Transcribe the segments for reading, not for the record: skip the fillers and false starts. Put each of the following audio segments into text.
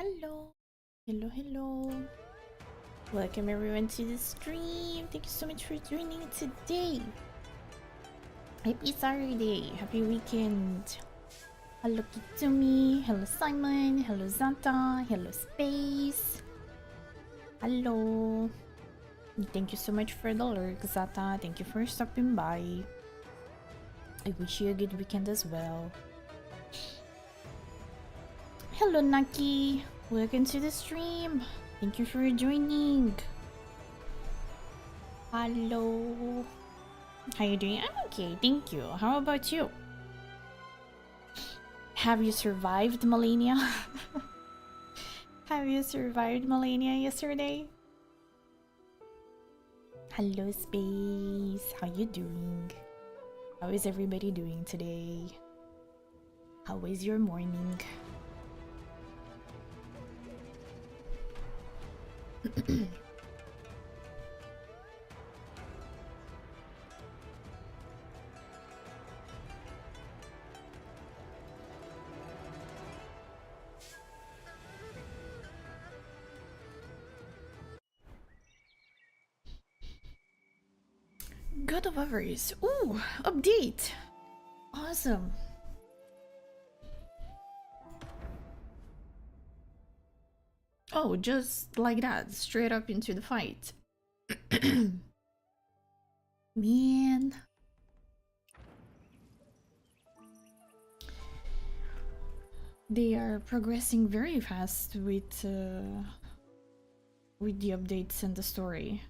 Hello, hello, hello. Welcome everyone to the stream. Thank you so much for joining today. Happy Saturday, happy weekend. Hello Kitsumi, hello Simon, hello Zanta, hello Space. Hello. Thank you so much for the lurk, Zata. Thank you for stopping by. I wish you a good weekend as well. Hello Naki, welcome to the stream. Thank you for joining. Hello. How you doing? I'm okay, thank you. How about you? Have you survived millennia? Have you survived millennia yesterday? Hello Space, how you doing? How is everybody doing today? How is your morning? God of Avarice. Ooh, update. Awesome. Oh, just like that, straight up into the fight. Man. They are progressing very fast with the updates and the story.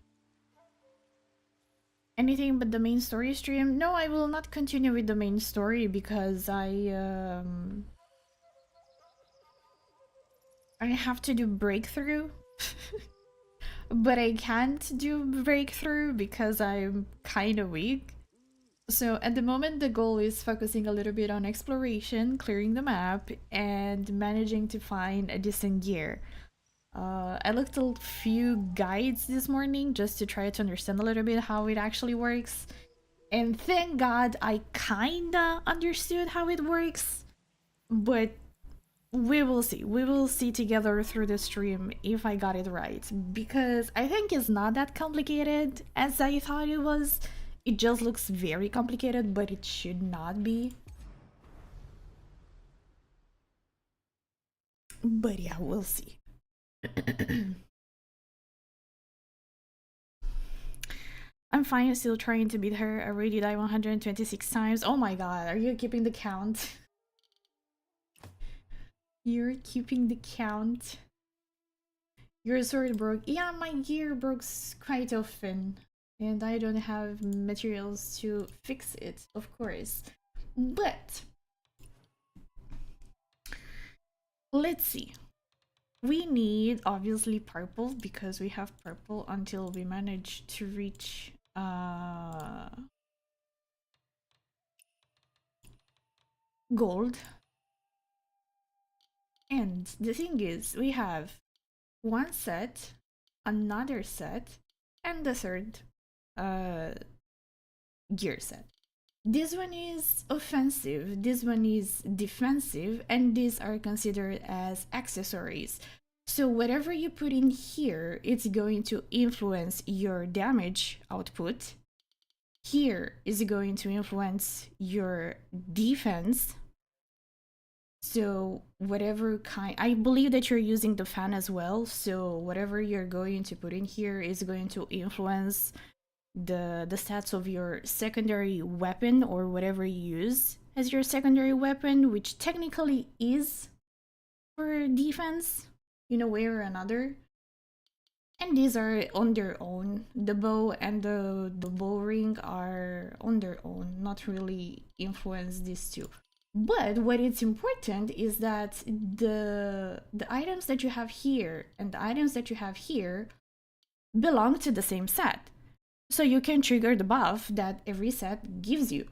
Anything but the main story stream? No, I will not continue with the main story because I have to do breakthrough. But I can't do breakthrough because I'm kind of weak. So at the moment the goal is focusing a little bit on exploration, clearing the map, and managing to find a decent gear. I looked at a few guides this morning just to try to understand a little bit how it actually works. And thank God I kinda understood how it works. But we will see. We will see together through the stream if I got it right. Because I think it's not that complicated as I thought it was. It just looks very complicated, but it should not be. But yeah, we'll see. I'm fine, still trying to beat her. I already died 126 times. Oh my god, are you keeping the count? You're keeping the count. Your sword broke. Yeah, my gear broke quite often. And I don't have materials to fix it, of course. But let's see. We need obviously purple because we have purple until we manage to reach gold. And the thing is, we have one set, another set, and the third gear set. This one is offensive, this one is defensive, and these are considered as accessories. So whatever you put in here, it's going to influence your damage output. Here is going to influence your defense. So whatever kind, I believe that you're using the fan as well. So whatever you're going to put in here is going to influence the stats of your secondary weapon or whatever you use as your secondary weapon, which technically is for defense in a way or another. And these are on their own. The bow and the bow ring are on their own, not really influence these two. But what is important is that the items that you have here and the items that you have here belong to the same set. So you can trigger the buff that every set gives you.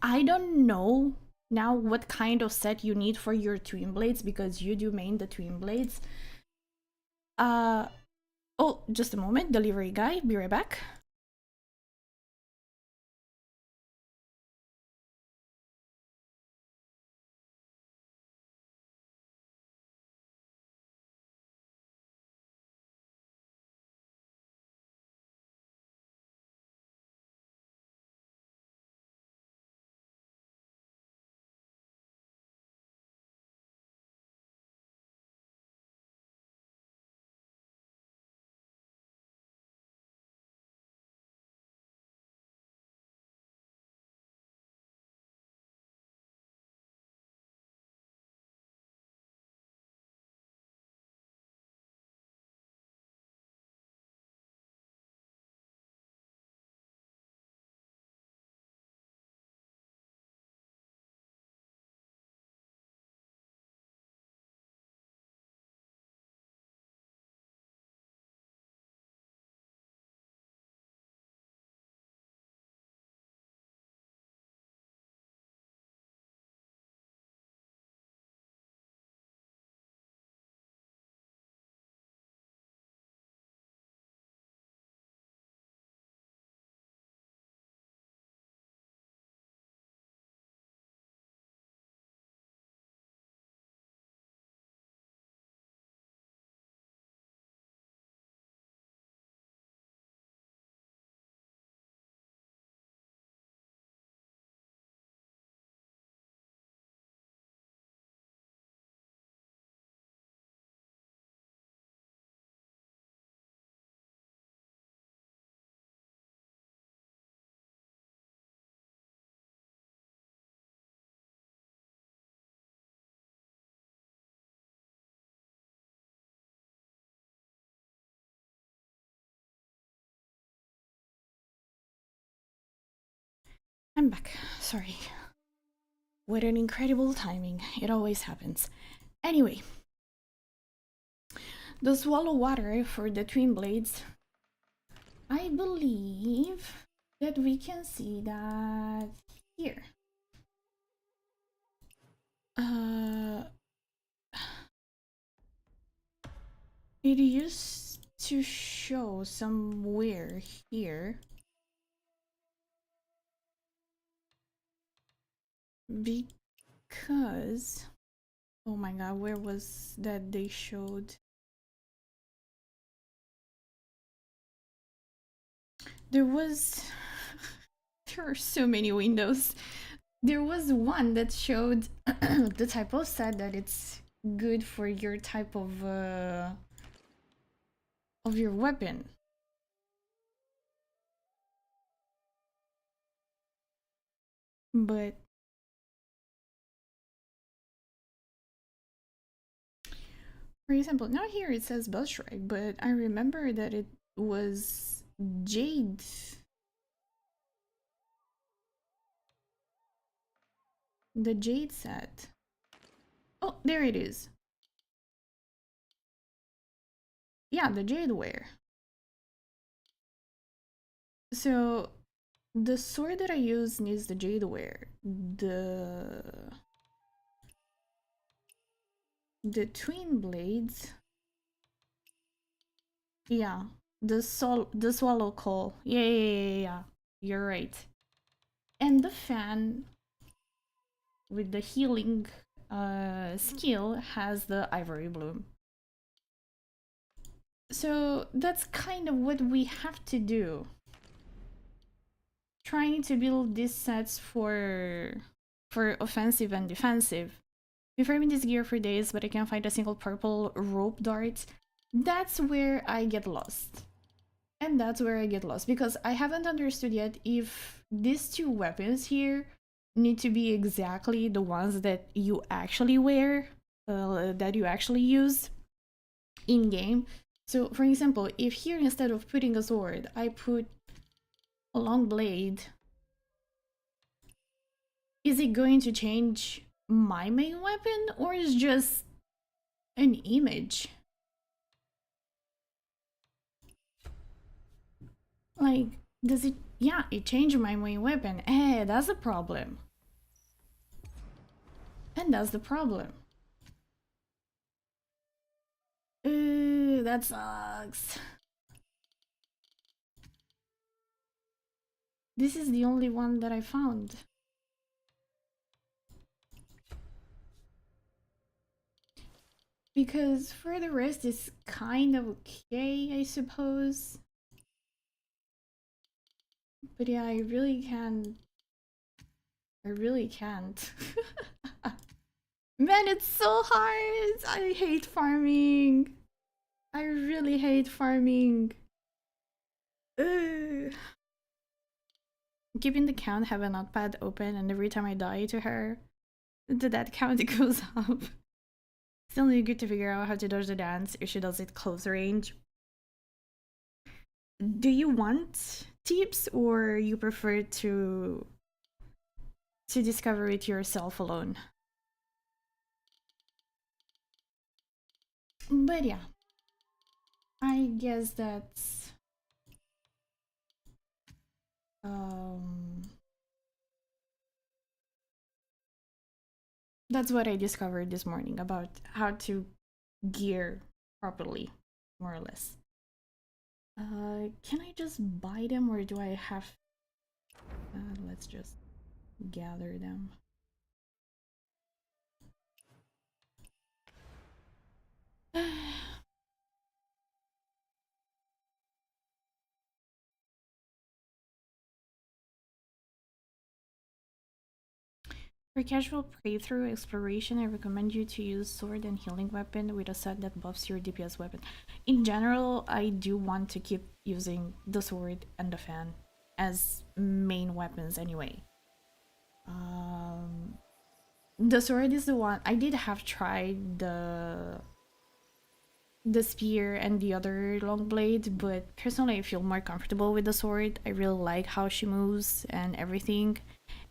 I don't know now what kind of set you need for your twin blades because you do main the twin blades. Oh, just a moment, delivery guy, be right back. I'm back. Sorry. What an incredible timing. It always happens. Anyway, the swallow water for the twin blades. I believe that we can see that here. It used to show somewhere here because, oh my god, where was that they showed? There was there are so many windows. There was one that showed the typo said that it's good for your type of your weapon. But for example, now here it says bus strike, but I remember that it was jade. The jade set. Oh, there it is. Yeah, the jade wear. So the sword that I use needs the jade wear. The twin blades. Yeah, the swallow call. Yeah. You're right. And the fan with the healing skill has the ivory bloom. So that's kind of what we have to do. Trying to build these sets for offensive and defensive. Been farming this gear for days, but I can't find a single purple rope dart. That's where I get lost. And that's where I get lost, because I haven't understood yet if these two weapons here need to be exactly the ones that you actually wear, that you actually use in game. So, for example, if here instead of putting a sword, I put a long blade, is it going to change my main weapon, or is just an image? Like, does it? Yeah, it changed my main weapon. That's the problem. And that's the problem. Ooh, that sucks. This is the only one that I found. Because for the rest, it's kind of okay, I suppose. But yeah, I really can't. I really can't. Man, it's so hard! I hate farming! I really hate farming. Ugh. Keeping the count, have a notepad open, and every time I die to her, that count goes up. Still need good to figure out how to dodge the dance if she does it close range. Do you want tips, or you prefer to discover it yourself alone? But yeah, I guess that's what I discovered this morning about how to gear properly, more or less. Can I just buy them, or do I have... let's just gather them. For casual playthrough exploration, I recommend you to use sword and healing weapon with a set that buffs your DPS weapon. In general, I do want to keep using the sword and the fan as main weapons anyway. The sword is the one I did have tried the spear and the other long blade, but personally I feel more comfortable with the sword. I really like how she moves and everything.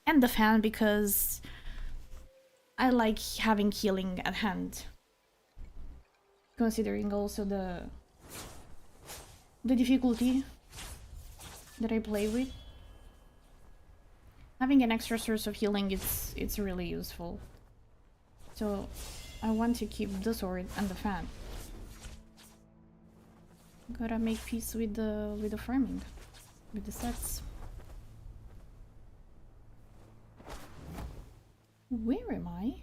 And the fan because I like having healing at hand. Considering also the difficulty that I play with. Having an extra source of healing, it's really useful. So I want to keep the sword and the fan. Gotta make peace with the farming, with the sets. Where am I?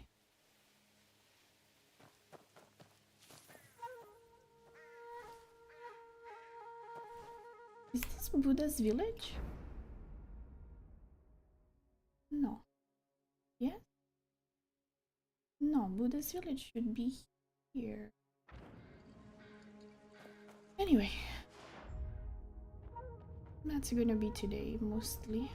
Is this Buddha's village? No. Yes? No, Buddha's village should be here. Anyway. That's gonna be today, mostly.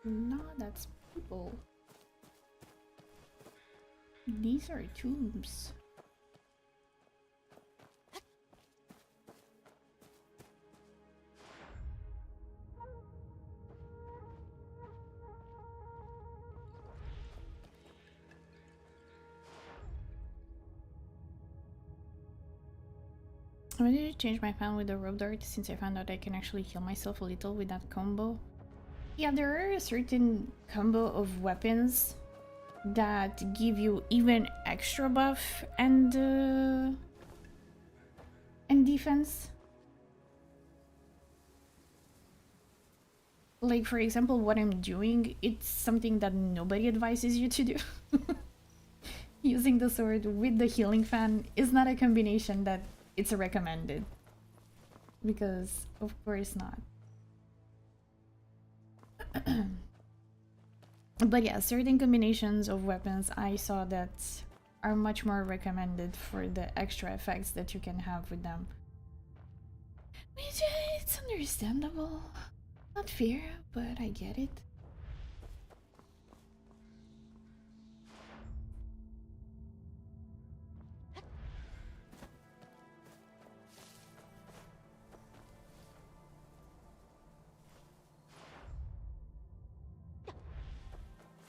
No, that's people. These are tombs. I wanted to change my fan with the rope dart since I found out I can actually heal myself a little with that combo. Yeah, there are a certain combo of weapons that give you even extra buff and defense. Like, for example, what I'm doing, it's something that nobody advises you to do. Using the sword with the healing fan is not a combination that it's recommended. Because, of course not. But yeah, certain combinations of weapons I saw that are much more recommended for the extra effects that you can have with them. Which, it's understandable. Not fair, but I get it.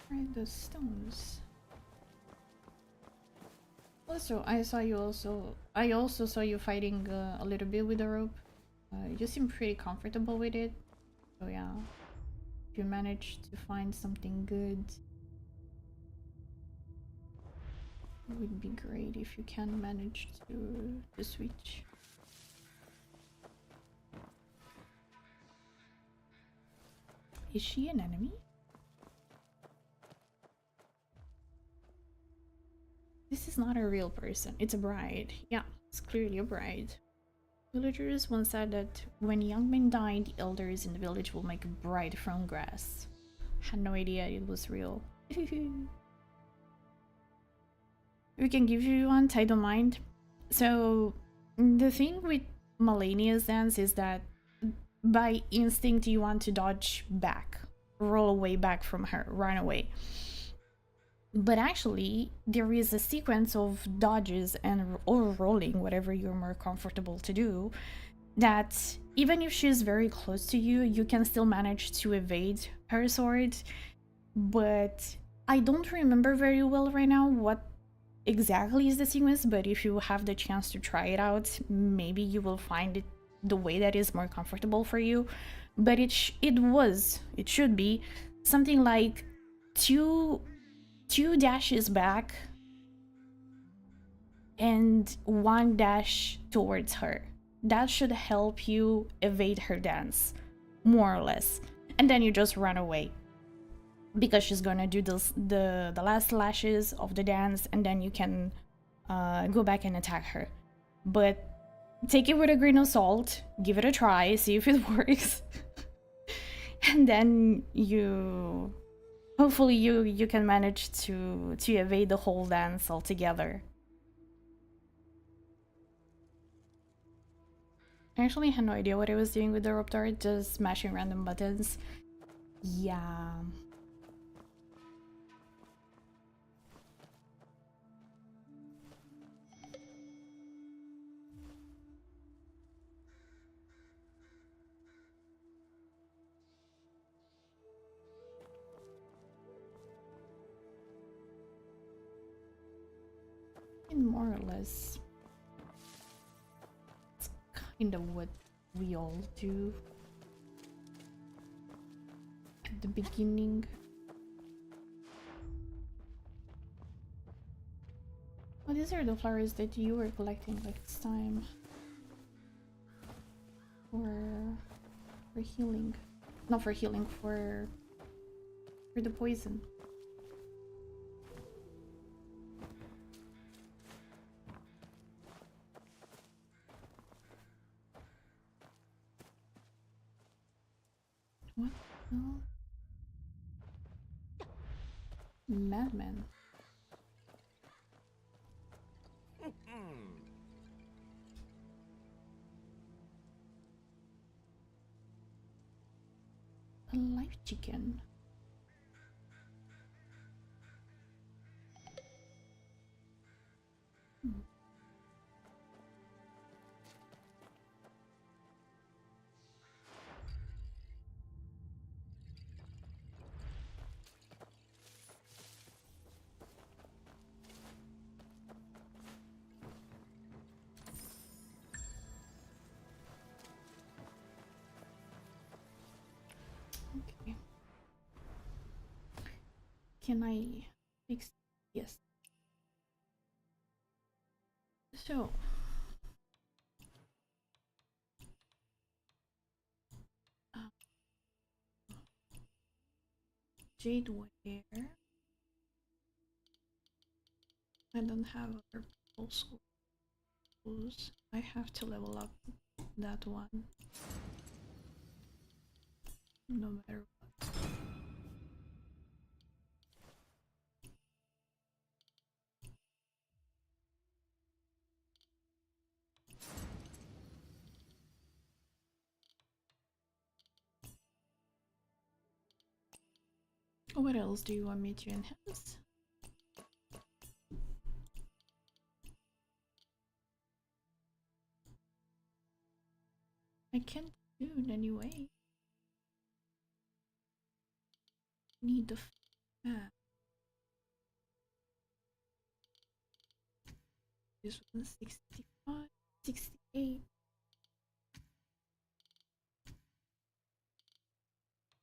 Right, the stones. Also, I also saw you fighting a little bit with the rope. You seem pretty comfortable with it. So yeah, if you manage to find something good, it would be great if you can manage to switch. Is she an enemy? This is not a real person. It's a bride. Yeah, it's clearly a bride. Villagers once said that when young men died, the elders in the village will make a bride from grass. Had no idea it was real. We can give you one, I don't mind. So, the thing with Malenia's dance is that by instinct you want to dodge back, roll away back from her, run away. But actually, there is a sequence of dodges and or rolling, whatever you're more comfortable to do, that even if she's very close to you, you can still manage to evade her sword. But I don't remember very well right now what exactly is the sequence, but if you have the chance to try it out, maybe you will find it the way that is more comfortable for you. But it should be something like two dashes back and one dash towards her. That should help you evade her dance, more or less. And then you just run away, because she's gonna do the last lashes of the dance, and then you can go back and attack her. But take it with a grain of salt, give it a try, see if it works. And then hopefully you can manage to evade the whole dance altogether. I actually had no idea what I was doing with the rope dart, just smashing random buttons. Yeah. more or less. It's kind of what we all do at the beginning. Oh, these are the flowers that you were collecting last time for healing. Not for healing, for the poison. What the hell? Madman. A live chicken. Okay. Can I fix? Yes. So jade ware. I don't have other purples. I have to level up that one. No matter what. What else do you want me to enhance? I can't do it anyway. Need the fan. This one 65, 68.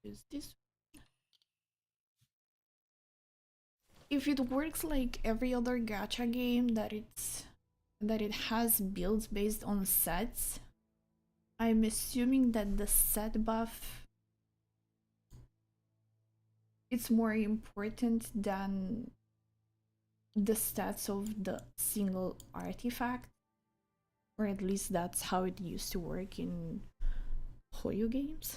Is this? If it works like every other gacha game that it has builds based on sets, I'm assuming that the set buff it's more important than the stats of the single artifact, or at least that's how it used to work in Hoyo games.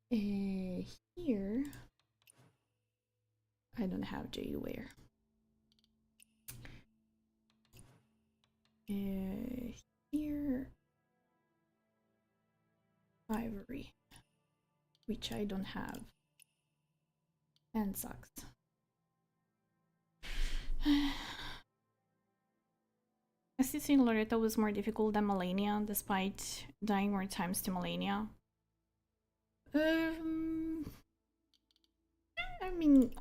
Here I don't have J-Ware. Here Ivory, which I don't have, and sucks. Assisting Loretta was more difficult than Melania, despite dying more times to Melania. I mean,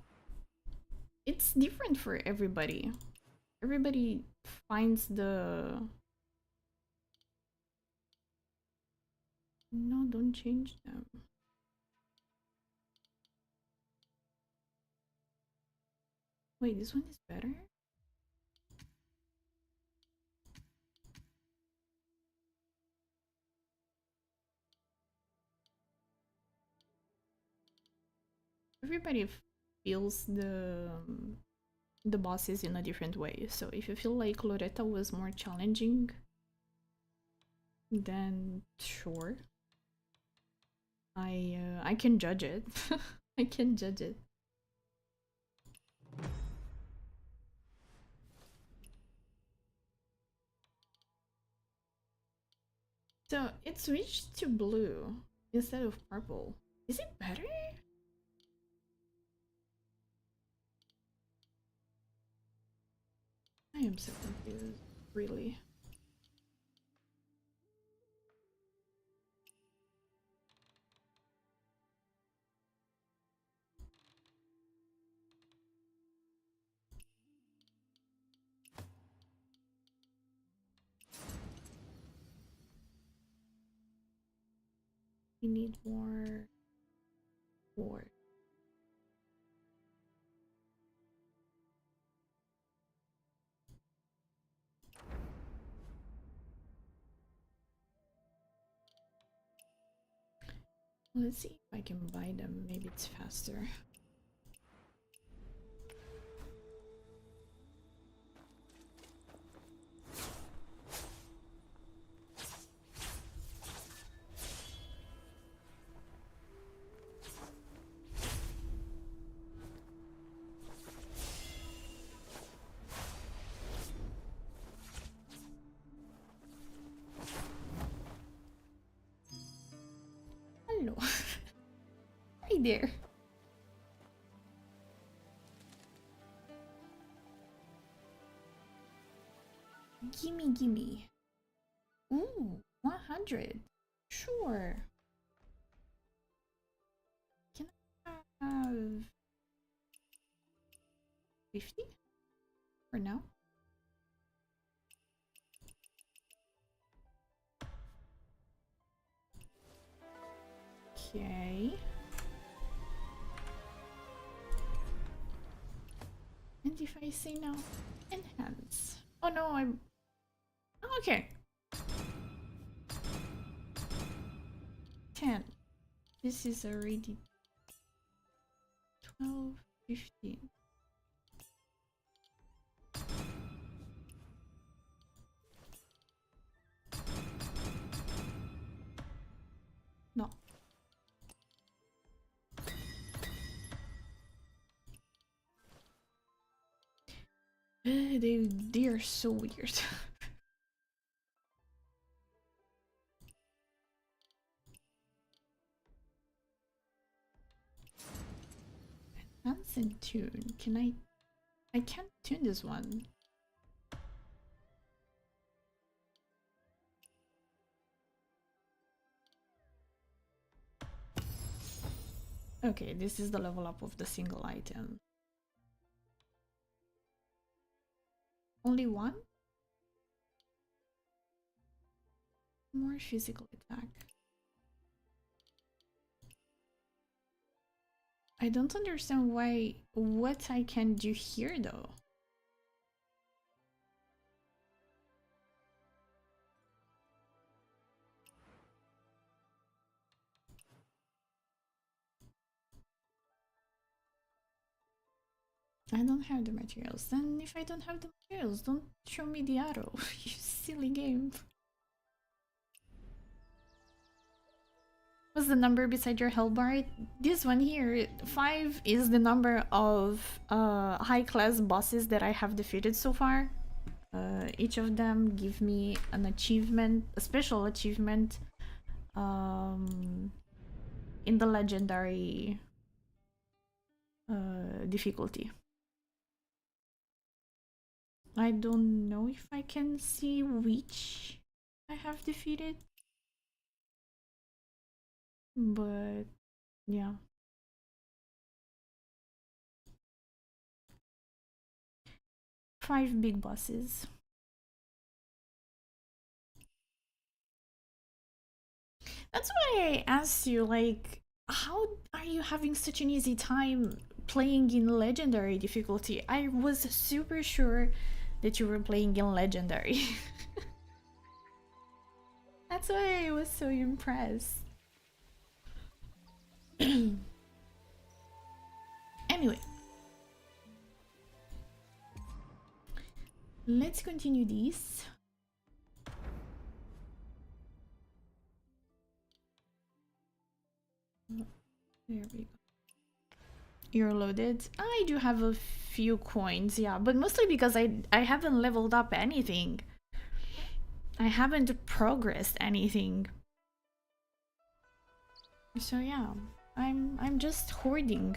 it's different for everybody. Everybody finds the... No, don't change them. Wait, this one is better? Everybody feels the bosses in a different way. So if you feel like Loretta was more challenging, then sure. I can judge it. I can judge it. So it switched to blue instead of purple. Is it better? I am so confused, really. We need more wood. Let's see if I can buy them. Maybe it's faster. Hello. Hi there. Gimme, gimme. Ooh, 100. Sure. Can I have 50 for now? Okay. And if I say now, enhance. Oh no, I'm... Okay. 10. This is already 12, 15. No. They are so weird. Enhance and tune. Can I can't tune this one. Okay, this is the level up of the single item. Only one? More physical attack. I don't understand what I can do here though. I don't have the materials. Then if I don't have the materials, don't show me the arrow. You silly game. What's the number beside your health bar? This one here, 5 is the number of high class bosses that I have defeated so far. Each of them give me an achievement, a special achievement in the legendary difficulty. I don't know if I can see which I have defeated, but yeah. Five big bosses. That's why I asked you, like, how are you having such an easy time playing in legendary difficulty? I was super sure that you were playing in legendary. That's why I was so impressed. Anyway, let's continue this. There we go. You're loaded. I do have a few coins, yeah, but mostly because I haven't leveled up anything. I haven't progressed anything. So yeah, I'm just hoarding.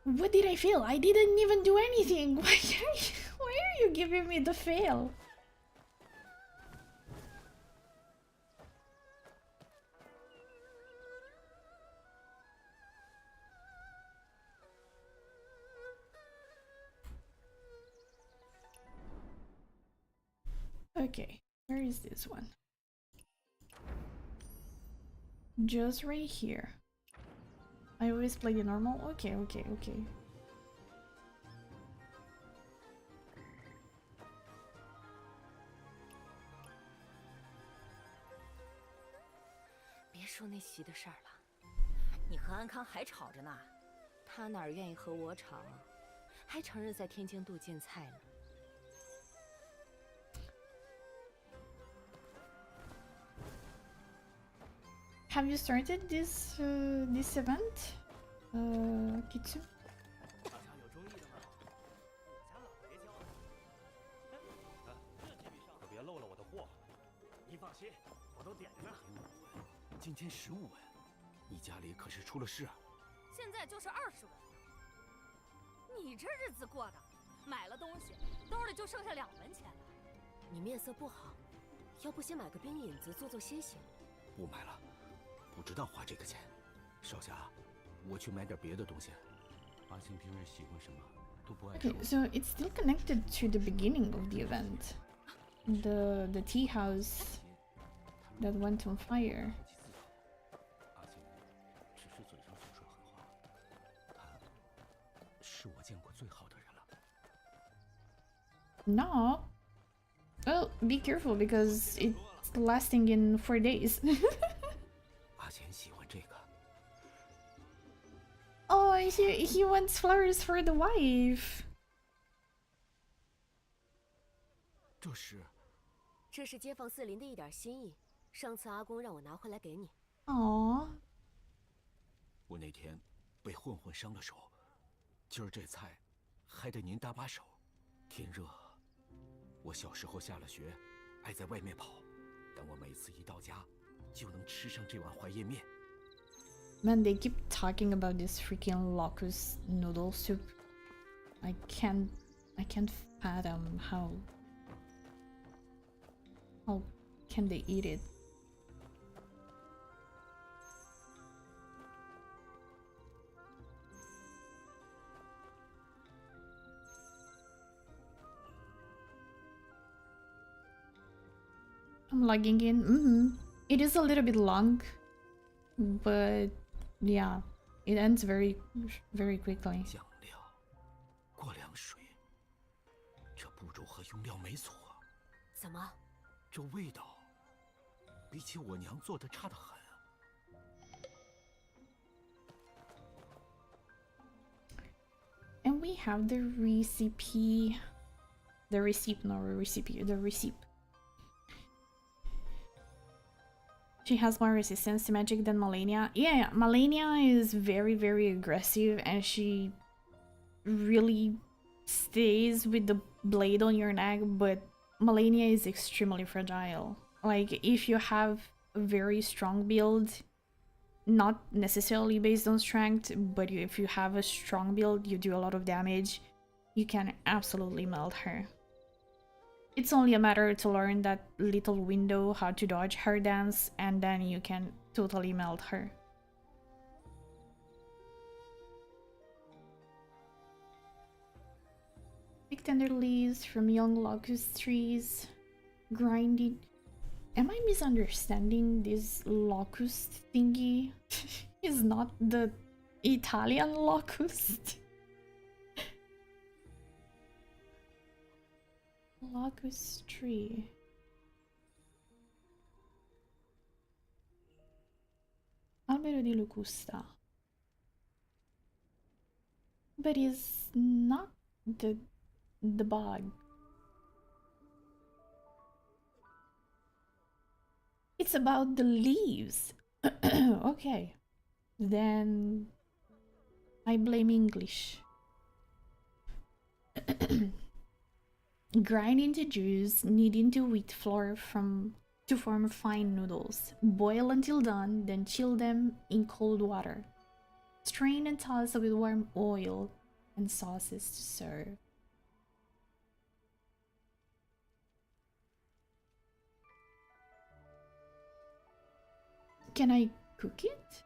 What did I fail? I didn't even do anything. Why are you giving me the fail? Okay, where is this one? Just right here. I always play the normal. Okay. 别说那席的事儿了，你和安康还吵着呢。他哪愿意和我吵，还承认在天津渡进菜呢。Have you started this this event, Kitsu? 大家有中意的吗？我家老爷教的。这几笔上可别漏了我的货。你放心，我都点着呢。今天15文，你家里可是出了事啊？现在就是20文。你这日子过的，买了东西，兜里就剩下2文钱了。你面色不好，要不先买个冰饮子做做歇歇？不买了。 不知道花这个钱，少侠，我去买点别的东西。阿青平日喜欢什么都不爱说。 Okay, so it's still connected to the beginning of the event, the tea house that went on fire. 阿青只是嘴上总说狠话，他是我见过最好的人了。No. Well, be careful because it's lasting in 4 days. 阿钱喜欢这个。 Oh, he wants flowers for the wife. 这是街坊四邻的一点心意，上次阿公让我拿回来给你。Aww. 我那天被混混伤了手，今儿这菜还得您搭把手。天热，我小时候下了学，爱在外面跑，但我每次一到家，就能吃上这碗怀叶面。 Man, they keep talking about this freaking locust noodle soup. I can't fathom how can they eat it? I'm logging in. It is a little bit long, but yeah, it ends very quickly. 酱料，过凉水，这步骤和用料没错。怎么？这味道，比起我娘做的差得很。And we have the recipe, the receipt, not a recipe, the receipt. She has more resistance to magic than Malenia. Yeah, Malenia is very aggressive and she really stays with the blade on your neck, but Malenia is extremely fragile. Like, if you have a very strong build, not necessarily based on strength, but if you have a strong build, you do a lot of damage, you can absolutely melt her. It's only a matter to learn that little window, how to dodge her dance, and then you can totally melt her. Pick tender leaves from young locust trees, grinding. Am I misunderstanding this locust thingy? Is not the Italian locust? Locust tree. Albero di locusta. But it's not the bug. It's about the leaves. Okay. Then I blame English. Grind into juice, knead into wheat flour to form fine noodles. Boil until done, then chill them in cold water. Strain and toss with warm oil and sauces to serve. Can I cook it?